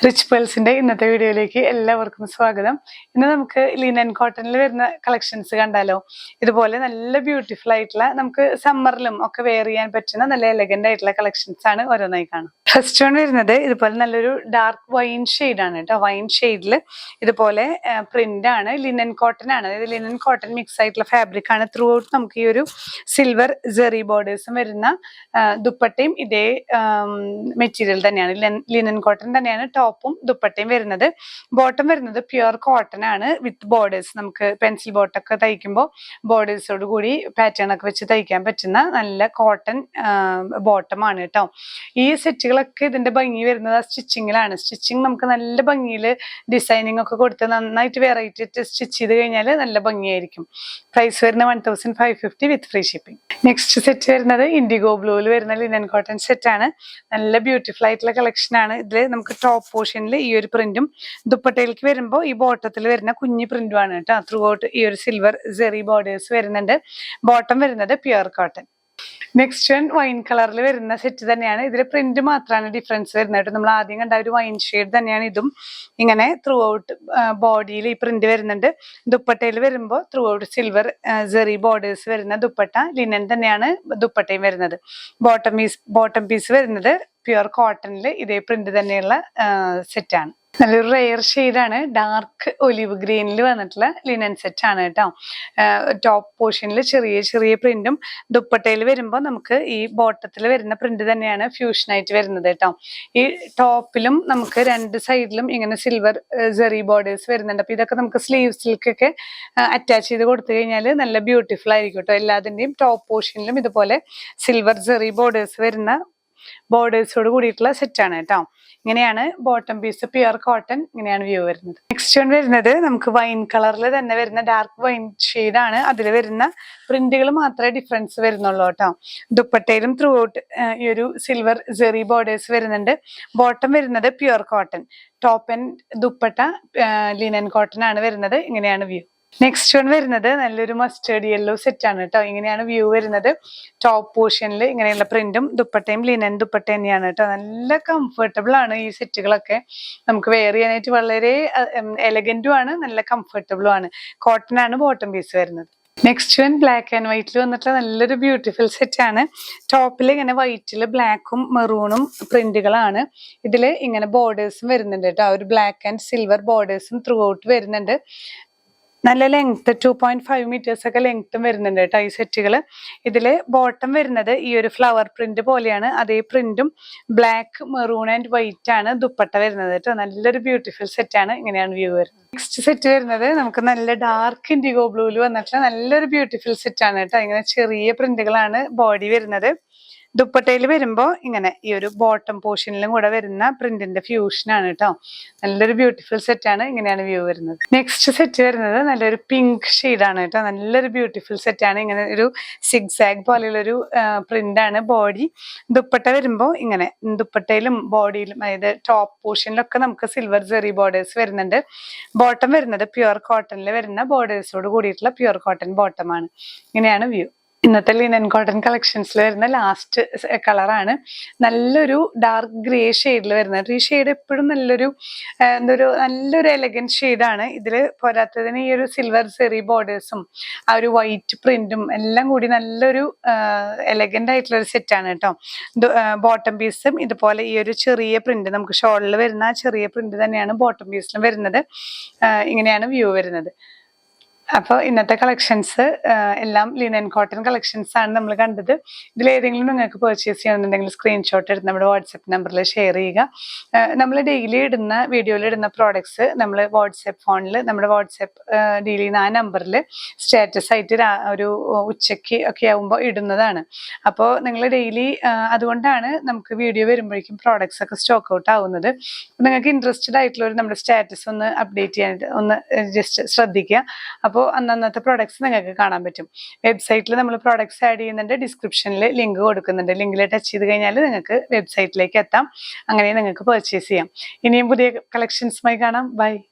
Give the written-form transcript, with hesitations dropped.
Rich പേൾസിന്റെ ഇന്നത്തെ വീഡിയോയിലേക്ക് എല്ലാവർക്കും സ്വാഗതം. ഇന്ന് നമുക്ക് ലിനൻ കോട്ടണിൽ വരുന്ന കളക്ഷൻസ് കണ്ടാലോ. ഇതുപോലെ നല്ല ബ്യൂട്ടിഫുൾ ആയിട്ടുള്ള നമുക്ക് സമ്മറിലും ഒക്കെ വെയർ ചെയ്യാൻ പറ്റുന്ന നല്ല എലഗന്റ് ആയിട്ടുള്ള കളക്ഷൻസ് ആണ് ഓരോന്നായി കാണാം. ഫസ്റ്റ് വൺ വരുന്നത് ഇതുപോലെ നല്ലൊരു ഡാർക്ക് വൈൻ ഷെയ്ഡ് ആണ് കേട്ടോ. വൈൻ ഷെയ്ഡിൽ ഇതുപോലെ പ്രിന്റ് ആണ്. ലിനൻ കോട്ടൺ ആണ്, അതായത് ലിനൻ കോട്ടൺ മിക്സ് ആയിട്ടുള്ള ഫാബ്രിക് ആണ്. ത്രൂ ഔട്ട് നമുക്ക് ഈ ഒരു സിൽവർ ജെറി ബോർഡേഴ്സും വരുന്ന ദുപ്പട്ടയും ഇതേ മെറ്റീരിയൽ തന്നെയാണ്, ലിനൻ കോട്ടൺ തന്നെയാണ് ടോപ്പും ദുപ്പട്ടയും വരുന്നത്. ബോട്ടം വരുന്നത് പ്യുവർ കോട്ടൺ ആണ് വിത്ത് ബോർഡേഴ്സ്. നമുക്ക് പെൻസിൽ ബോട്ടൊക്കെ തയ്ക്കുമ്പോൾ ബോർഡേഴ്സോട് കൂടി പാറ്റേൺ ഒക്കെ വെച്ച് തയ്ക്കാൻ പറ്റുന്ന നല്ല കോട്ടൺ ബോട്ടം ആണ് കേട്ടോ. ഈ സെറ്റുകളൊക്കെ ഇതിന്റെ ഭംഗി വരുന്നത് സ്റ്റിച്ചിങ്ങിലാണ്. സ്റ്റിച്ചിങ് നമുക്ക് നല്ല ഭംഗിയിൽ ഡിസൈനിങ് ഒക്കെ കൊടുത്ത് നന്നായിട്ട് വെറൈറ്റി സ്റ്റിച്ച് ചെയ്ത് കഴിഞ്ഞാൽ നല്ല ഭംഗിയായിരിക്കും. പ്രൈസ് വരുന്നത് 1550 വിത്ത് ഫ്രീ ഷിപ്പിംഗ്. നെക്സ്റ്റ് സെറ്റ് വരുന്നത് ഇൻഡിഗോ ബ്ലൂവിൽ വരുന്ന ലിനൻ കോട്ടൺ സെറ്റ് ആണ്. നല്ല ബ്യൂട്ടിഫുൾ ആയിട്ടുള്ള കളക്ഷൻ ആണ്. ഇതിൽ നമുക്ക് ടോപ്പ് പോർഷനിൽ ഈ ഒരു പ്രിന്റും ദുപ്പട്ടയിലേക്ക് വരുമ്പോൾ ഈ ബോട്ടത്തിൽ വരുന്ന കുഞ്ഞി പ്രിന്റും ആണ് കേട്ടോ. ത്രൂ ഔട്ട് ഈ ഒരു സിൽവർ ജെറി ബോർഡേഴ്സ് വരുന്നുണ്ട്. ബോട്ടം വരുന്നത് pure cotton. Next one wine കളറിൽ വരുന്ന സെറ്റ് തന്നെയാണ്. ഇതിൽ പ്രിന്റ് മാത്രമാണ് ഡിഫറൻസ് വരുന്നത്. നമ്മൾ ആദ്യം കണ്ട ഒരു വൈൻ ഷെയ്ഡ് തന്നെയാണ് ഇതും. ഇങ്ങനെ ത്രൂ ഔട്ട് ബോഡിയിൽ ഈ പ്രിന്റ് വരുന്നുണ്ട്. ദുപ്പട്ടയിൽ വരുമ്പോൾ through out silver Jerry borders വരുന്ന ദുപ്പട്ട. ലിനൻ തന്നെയാണ് ദുപ്പട്ടയും വരുന്നത്. ബോട്ടം പീസ് വരുന്നത് പ്യുവർ കോട്ടണിൽ ഇതേ പ്രിന്റ് തന്നെയുള്ള സെറ്റാണ്. നല്ലൊരു റെയർ ഷെയ്ഡാണ്. ഡാർക്ക് ഒലിവ് ഗ്രീനിൽ വന്നിട്ടുള്ള ലിനൻ സെറ്റ് ആണ് കേട്ടോ. ടോപ്പ് പോർഷനിൽ ചെറിയ ചെറിയ പ്രിന്റും ദുപ്പട്ടയിൽ വരുമ്പോൾ നമുക്ക് ഈ ബോട്ടത്തിൽ വരുന്ന പ്രിന്റ് തന്നെയാണ് ഫ്യൂഷനായിട്ട് വരുന്നത് കേട്ടോ. ഈ ടോപ്പിലും നമുക്ക് രണ്ട് സൈഡിലും ഇങ്ങനെ സിൽവർ ജെറി ബോർഡേഴ്സ് വരുന്നുണ്ട്. അപ്പൊ ഇതൊക്കെ നമുക്ക് സ്ലീവ്സിലേക്കൊക്കെ അറ്റാച്ച് ചെയ്ത് കൊടുത്തു കഴിഞ്ഞാൽ നല്ല ബ്യൂട്ടിഫുൾ ആയിരിക്കും കേട്ടോ. എല്ലാതിന്റെയും ടോപ്പ് പോർഷനിലും ഇതുപോലെ സിൽവർ ജെറി ബോർഡേഴ്സ് വരുന്ന ബോർഡേഴ്സോട് കൂടിയിട്ടുള്ള സെറ്റ് ആണ് കേട്ടോ. ഇങ്ങനെയാണ് ബോട്ടം പീസ് പ്യുവർ കോട്ടൺ. ഇങ്ങനെയാണ് വ്യൂ വരുന്നത്. നെക്സ്റ്റ് വൺ വരുന്നത് നമുക്ക് വൈൻ കളറിൽ തന്നെ വരുന്ന ഡാർക്ക് വൈൻ ഷെയ്ഡ് ആണ്. അതിൽ വരുന്ന പ്രിന്റുകൾ മാത്രമേ ഡിഫറൻസ് വരുന്നുള്ളൂ കേട്ടോ. ദുപ്പട്ടയിലും ത്രൂ ഔട്ട് ഈ ഒരു സിൽവർ ജെറി ബോർഡേഴ്സ് വരുന്നുണ്ട്. ബോട്ടം വരുന്നത് pure cotton. Top and dupatta linen cotton ആണ് വരുന്നത്. ഇങ്ങനെയാണ് വ്യൂ. നെക്സ്റ്റ് വൺ വരുന്നത് നല്ലൊരു മസ്റ്റേർഡ് യെല്ലോ സെറ്റ് ആണ് കേട്ടോ. ഇങ്ങനെയാണ് വ്യൂ വരുന്നത്. ടോപ്പ് പോർഷനിൽ ഇങ്ങനെയുള്ള പ്രിന്റും ദുപ്പട്ടയും ലിനൻ ദുപ്പട്ട തന്നെയാണ് കേട്ടോ. നല്ല കംഫർട്ടബിൾ ആണ് ഈ സെറ്റുകളൊക്കെ. നമുക്ക് വെയർ ചെയ്യാനായിട്ട് വളരെ എലഗന്റും ആണ്, നല്ല കംഫർട്ടബിളും ആണ്. കോട്ടൺ ആണ് ബോട്ടം പീസ് വരുന്നത്. നെക്സ്റ്റ് വൺ ബ്ലാക്ക് ആൻഡ് വൈറ്റിൽ വന്നിട്ടുള്ള നല്ലൊരു ബ്യൂട്ടിഫുൾ സെറ്റ് ആണ്. ടോപ്പിൽ ഇങ്ങനെ വൈറ്റിൽ ബ്ലാക്കും മെറൂണും പ്രിന്റുകളാണ്. ഇതിൽ ഇങ്ങനെ ബോർഡേഴ്സും വരുന്നുണ്ട് കേട്ടോ. ഒരു ബ്ലാക്ക് ആൻഡ് സിൽവർ ബോർഡേഴ്സും ത്രൂ ഔട്ട് വരുന്നുണ്ട്. നല്ല ലെങ്ത് 2.5 മീറ്റേഴ്സ് ഒക്കെ ലെങ്ത്തും വരുന്നുണ്ട് കേട്ടോ ഈ സെറ്റുകൾ. ഇതിൽ ബോട്ടം വരുന്നത് ഈ ഒരു ഫ്ലവർ പ്രിന്റ് പോലെയാണ്. അതേ പ്രിന്റും ബ്ലാക്ക് മെറൂൺ ആൻഡ് വൈറ്റ് ആണ് ദുപ്പട്ട വരുന്നത് കേട്ടോ. നല്ലൊരു ബ്യൂട്ടിഫുൾ സെറ്റ് ആണ്. ഇങ്ങനെയാണ് വ്യൂ വരുന്നത്. നെക്സ്റ്റ് സെറ്റ് വരുന്നത് നമുക്ക് നല്ല ഡാർക്ക് ഇൻഡിഗോ ബ്ലൂവിൽ വന്നിട്ടുള്ള നല്ലൊരു ബ്യൂട്ടിഫുൾ സെറ്റ് ആണ് കേട്ടോ. ഇങ്ങനെ ചെറിയ പ്രിന്റുകളാണ് ബോഡി വരുന്നത്. ദുപ്പട്ടയിൽ വരുമ്പോൾ ഇങ്ങനെ ഈ ഒരു ബോട്ടം പോർഷനിലും കൂടെ വരുന്ന പ്രിന്റിന്റെ ഫ്യൂഷൻ ആണ് കേട്ടോ. നല്ലൊരു ബ്യൂട്ടിഫുൾ സെറ്റ് ആണ്. ഇങ്ങനെയാണ് വ്യൂ വരുന്നത്. നെക്സ്റ്റ് സെറ്റ് വരുന്നത് നല്ലൊരു പിങ്ക് ഷെയ്ഡാണ് കേട്ടോ. നല്ലൊരു ബ്യൂട്ടിഫുൾ സെറ്റ് ആണ്. ഇങ്ങനെ ഒരു സിഗ്സാഗ് പോലെയുള്ളൊരു പ്രിന്റ് ആണ് ബോഡി. ദുപ്പട്ട വരുമ്പോൾ ഇങ്ങനെ ദുപ്പട്ടയിലും ബോഡിയിലും, അതായത് ടോപ്പ് പോർഷനിലൊക്കെ നമുക്ക് സിൽവർ ജെറി ബോർഡേഴ്സ് വരുന്നുണ്ട്. ബോട്ടം വരുന്നത് പ്യുവർ കോട്ടണിൽ വരുന്ന ബോർഡേഴ്സോട് കൂടിയിട്ടുള്ള പ്യുവർ കോട്ടൺ ബോട്ടം ആണ്. ഇങ്ങനെയാണ് വ്യൂ. ഇന്നത്തെ ലിനൻ കോട്ടൺ കളക്ഷൻസിൽ വരുന്ന ലാസ്റ്റ് കളറാണ് നല്ലൊരു ഡാർക്ക് ഗ്രേ ഷെയ്ഡിൽ വരുന്നത്. ഈ ഷെയ്ഡ് എപ്പോഴും നല്ലൊരു എലഗന്റ് ഷെയ്ഡാണ്. ഇതിൽ പോരാത്തതിന് ഈ ഒരു സിൽവർ സെറി ബോർഡേഴ്സും ആ ഒരു വൈറ്റ് പ്രിന്റും എല്ലാം കൂടി നല്ലൊരു എലഗന്റ് ആയിട്ടുള്ള ഒരു സെറ്റാണ് കേട്ടോ. ബോട്ടം പീസും ഇതുപോലെ ഈ ഒരു ചെറിയ പ്രിന്റ്, നമുക്ക് ഷോളിൽ വരുന്ന ആ ചെറിയ പ്രിന്റ് തന്നെയാണ് ബോട്ടം പീസിലും വരുന്നത്. ഇങ്ങനെയാണ് വ്യൂ വരുന്നത്. അപ്പോൾ ഇന്നത്തെ കളക്ഷൻസ് എല്ലാം ലിനൻ കോട്ടൺ കളക്ഷൻസ് ആണ് നമ്മൾ കണ്ടത്. ഇതിലേതെങ്കിലും നിങ്ങൾക്ക് പർച്ചേസ് ചെയ്യണമെന്നുണ്ടെങ്കിൽ സ്ക്രീൻഷോട്ട് എടുത്ത് നമ്മുടെ വാട്സപ്പ് നമ്പറിൽ ഷെയർ ചെയ്യുക. നമ്മൾ ഡെയിലി ഇടുന്ന വീഡിയോയിൽ ഇടുന്ന പ്രോഡക്ട്സ് നമ്മൾ വാട്സപ്പ് ഫോണിൽ നമ്മുടെ വാട്സപ്പ് ഡീൽ ചെയ്യുന്ന ആ നമ്പറിൽ സ്റ്റാറ്റസ് ആയിട്ട് ഒരു ഉച്ചയ്ക്ക് ഒക്കെ ആകുമ്പോൾ ഇടുന്നതാണ്. അപ്പോൾ നിങ്ങൾ ഡെയിലി, അതുകൊണ്ടാണ് നമുക്ക് വീഡിയോ വരുമ്പോഴേക്കും പ്രോഡക്ട്സ് ഒക്കെ സ്റ്റോക്ക് ഔട്ട് ആവുന്നത്. നിങ്ങൾക്ക് ഇൻട്രസ്റ്റഡ് ആയിട്ടുള്ളവർ നമ്മുടെ സ്റ്റാറ്റസ് ഒന്ന് അപ്ഡേറ്റ് ചെയ്യാനായിട്ട് ഒന്ന് ജസ്റ്റ് ശ്രദ്ധിക്കുക. അപ്പോൾ അന്നത്തെ പ്രോഡക്ട്സ് നിങ്ങൾക്ക് കാണാൻ പറ്റും. വെബ്സൈറ്റിൽ നമ്മൾ പ്രോഡക്ട്സ് ആഡ് ചെയ്യുന്നുണ്ട്. ഡിസ്ക്രിപ്ഷനിൽ ലിങ്ക് കൊടുക്കുന്നുണ്ട്. ലിങ്കിൽ ടച്ച് ചെയ്ത് കഴിഞ്ഞാൽ നിങ്ങൾക്ക് വെബ്സൈറ്റിലേക്ക് എത്താം. അങ്ങനെ നിങ്ങൾക്ക് പർച്ചേസ് ചെയ്യാം. ഇനിയും പുതിയ കളക്ഷൻസുമായി കാണാം. ബൈ.